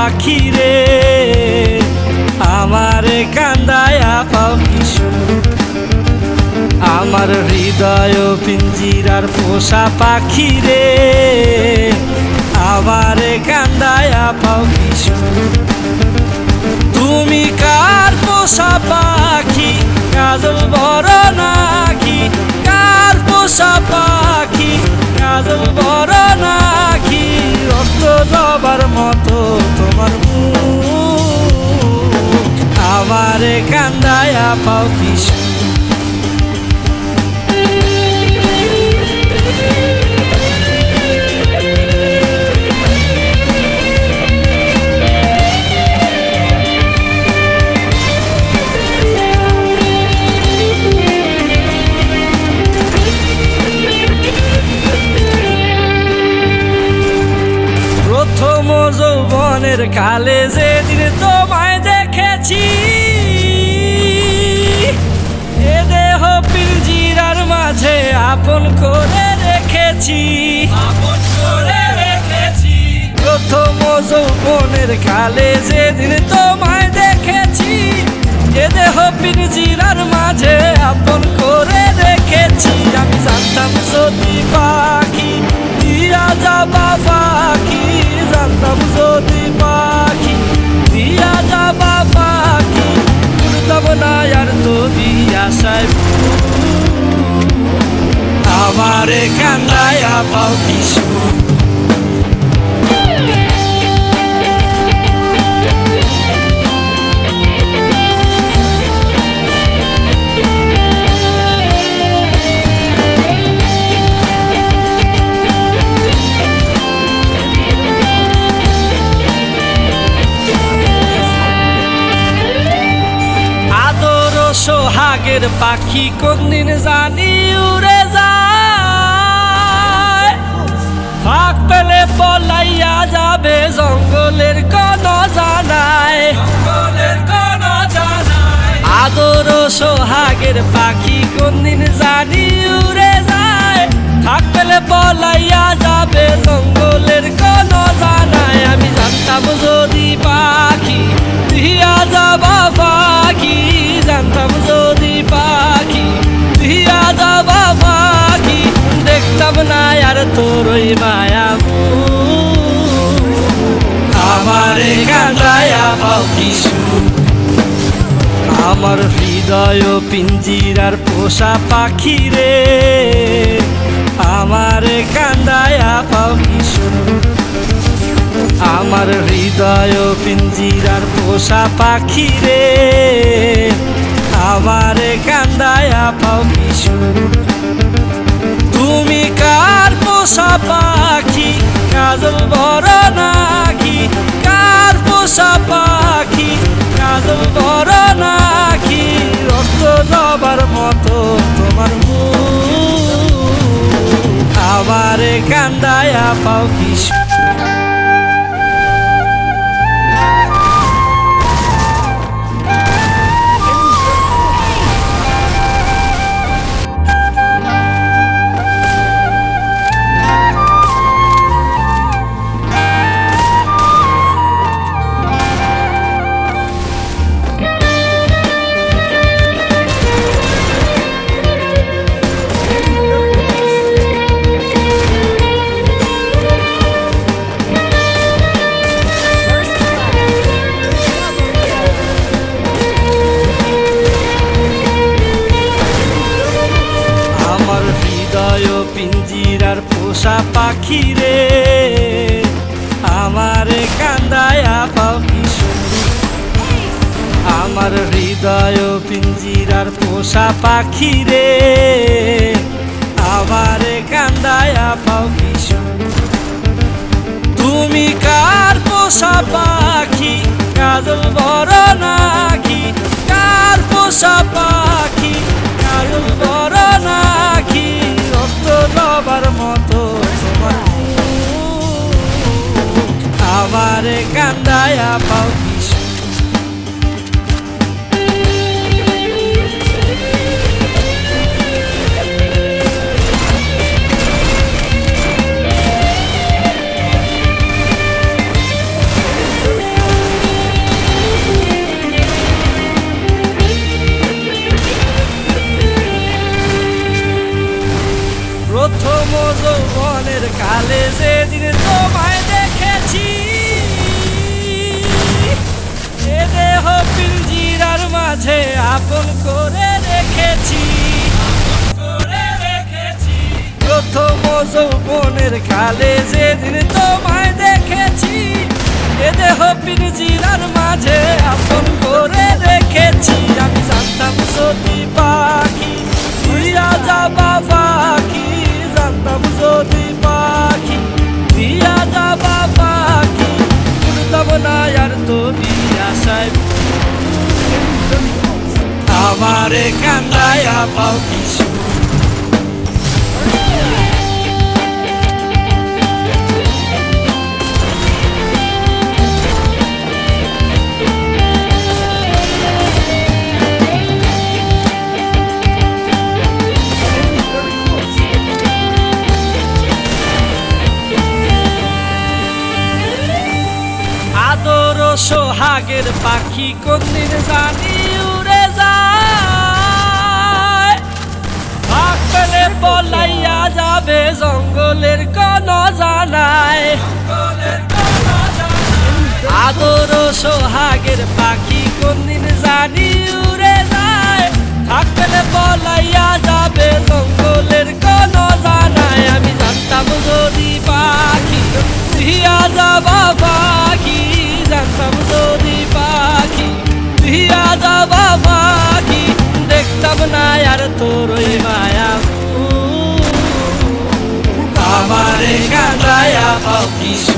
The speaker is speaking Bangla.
পাখি রে আমারে কান্দায়া পাও কিশোর আমার হৃদয় পিঞ্জিরার পোষা পাখি রে আমারে কান্দায়া পাও কিশোর তুমি কার পোষা পাখি কাজল বড় নাকি কার পোষা পাখি কাজল বড় নাকি রক্ত জবার মতো তোমার মুখ আমারে কান্দায়া পাও কিশোর যৌবনের কালে যেদিন তোমায় দেখেছি এ দেহ পিঞ্জিরার মাঝে আপন করে রেখেছি প্রথম যৌবনের কালে যেদিন তোমায় দেখেছি এ দেহ পিঞ্জিরার মাঝে আপন করে রেখেছি আমি জানতাম যদি পাখি দিয়া যাবা পাখি জানতাম যদি পাখি দিয়া যাবা পাখি উড়তাম না আর যদি আশায় আমারে কান্দায়া পাও কিশোর সোহাগের পাখি কোনদিন জানি উড়ে যায় ফাঁক পেলে পলাইয়া যাবে জঙ্গলের কোন জানায় আদর সোহাগের পাখি কোনদিন জানি উড়ে যায় ফাঁক পেলে পলাইয়া যাবে জঙ্গলের কোন জানায় আমি জানতাম যদি পাখি দিয়া যাবা পাখি জানতাম যদি পাখি দিয়া যাবা পাখি দেখতাম না আর তোর ওই মায়া আমারে কান্দায়া পাও কিশোর আমার হৃদয় পিঞ্জিরার পোষা পাখি রে আমারে কান্দায়া পাও কিশোর আমার হৃদয় পিঞ্জিরার পোষা পাখি রে আমারে কান্দায়া পাও কিশোর তুমি কার পোষা পাখি কাজল বড় নাকি কার পোষা পাখি কাজল বড় নাকি রক্ত জবার মতো তোমার মুখ আমারে কান্দায়া পাও কিশোর পিঞ্জিরার পোষা পাখি রে আমারে কান্দায়া পাও কিশোর আমার হৃদয় পিঞ্জিরার পোষা পাখি রে আমারে কান্দায়া পাও কিশোর তুমি কার পোষা পাখি কাজল বড় নাকি কার পোষা পাখি কাজল বড় নাকি রক্ত জবার মতো তোমার আমারে কান্দায়া পাও কিশোর মাঝে আপন করে রেখেছি। প্রথম যৌবনের কালে যেদিন তোমায় দেখেছি, এ দেহ পিঞ্জিরার মাঝে আপন করে রেখেছি। আমি জানতাম যদি পাখি দিয়া যাবা পাখি, জানতাম যদি পাখি দিয়া যাবা পাখি, উড়তাম না আর তুমি আশায়। আমারে কান্দায়া পাও কিছু আদর সোহাগের পাখি কোনদিন জানি উড়ে যায়, থাকলে পলাইয়া যাবে জঙ্গলের কোন জানায়। আদর সোহাগের পাখি কোনদিন জানি উড়ে যায়, থাকলে পলাইয়া যাবে জঙ্গলের কোন জানায়। আমি জানতাম যদি পাখি দিয়া যাবা পাখি, জানতাম যদি পাখি দিয়া যাবা পাখি, দেখতাম না আর তোর ওই মায়া। আমারে কাঁদায়া পাও কিছু